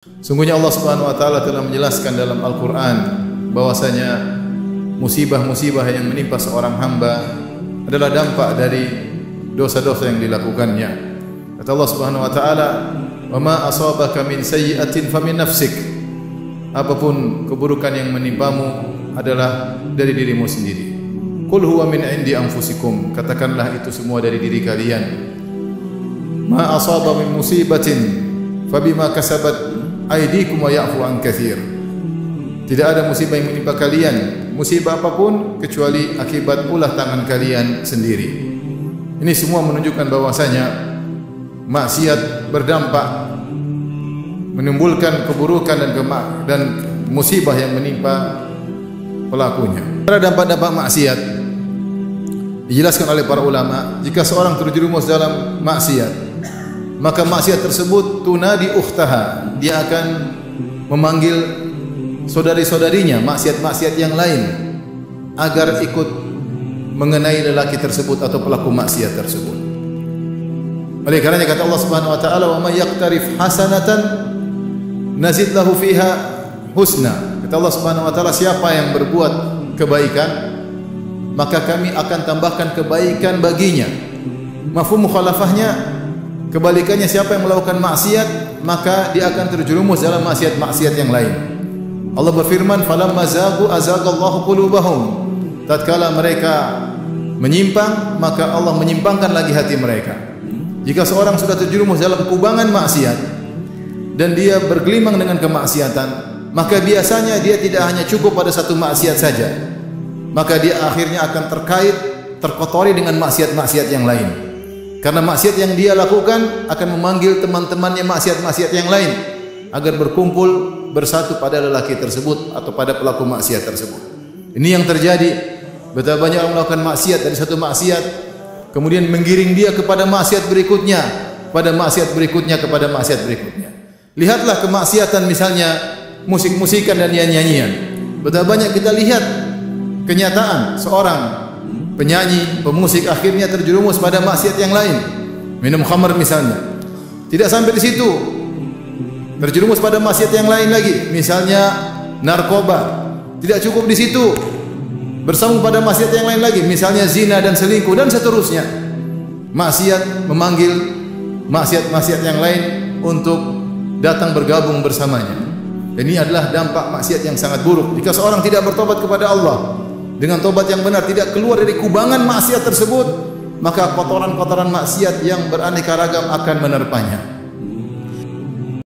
Sungguhnya Allah Subhanahu wa taala telah menjelaskan dalam Al-Qur'an bahwasanya musibah-musibah yang menimpa seorang hamba adalah dampak dari dosa-dosa yang dilakukannya. Kata Allah Subhanahu wa taala, "Wa ma asabaka min sayyi'atin famin nafsik." Apapun keburukan yang menimpamu adalah dari dirimu sendiri. Qul huwa min indi anfusikum. Katakanlah itu semua dari diri kalian. Ma asaba min musibatin fabima kasabat aydikum wa ya'fu an katsir. Tidak ada musibah yang menimpa kalian, musibah apapun kecuali akibat ulah tangan kalian sendiri. Ini semua menunjukkan bahwasanya maksiat berdampak menimbulkan keburukan dan musibah yang menimpa pelakunya. Ada dampak-dampak maksiat dijelaskan oleh para ulama. Jika seorang terjerumus dalam maksiat, maka maksiat tersebut tunadi ukhtaha, dia akan memanggil saudari-saudarinya, maksiat-maksiat yang lain agar ikut mengenai lelaki tersebut atau pelaku maksiat tersebut. Oleh karenanya kata Allah Subhanahu wa taala, "Wa may yaqtarif hasanatan nazid lahu fiha husna." Kata Allah Subhanahu wa taala, siapa yang berbuat kebaikan, maka kami akan tambahkan kebaikan baginya. Mafhum mukhalafahnya, kebalikannya, siapa yang melakukan maksiat maka dia akan terjerumus dalam maksiat-maksiat yang lain. Allah berfirman, "Falamma zagu azagallahu qulubahum." Tatkala mereka menyimpang, maka Allah menyimpangkan lagi hati mereka. Jika seorang sudah terjerumus dalam kubangan maksiat dan dia bergelimang dengan kemaksiatan, maka biasanya dia tidak hanya cukup pada satu maksiat saja, maka dia akhirnya akan terkotori dengan maksiat-maksiat yang lain. Karena maksiat yang dia lakukan akan memanggil teman-temannya maksiat-maksiat yang lain agar berkumpul bersatu pada lelaki tersebut atau pada pelaku maksiat tersebut. Ini yang terjadi. Betapa banyak orang melakukan maksiat dari satu maksiat, kemudian menggiring dia kepada maksiat berikutnya, pada maksiat berikutnya, kepada maksiat berikutnya. Lihatlah kemaksiatan misalnya musik-musikan dan nyanyian. Betapa banyak kita lihat kenyataan seorang penyanyi, pemusik akhirnya terjerumus pada maksiat yang lain. Minum khamar misalnya. Tidak sampai di situ, terjerumus pada maksiat yang lain lagi, misalnya narkoba. Tidak cukup di situ, bersambung pada maksiat yang lain lagi, misalnya zina dan selingkuh dan seterusnya. Maksiat memanggil maksiat-maksiat yang lain untuk datang bergabung bersamanya. Ini adalah dampak maksiat yang sangat buruk. Jika seorang tidak bertobat kepada Allah dengan tobat yang benar, tidak keluar dari kubangan maksiat tersebut, maka kotoran-kotoran maksiat yang beraneka ragam akan menerpanya.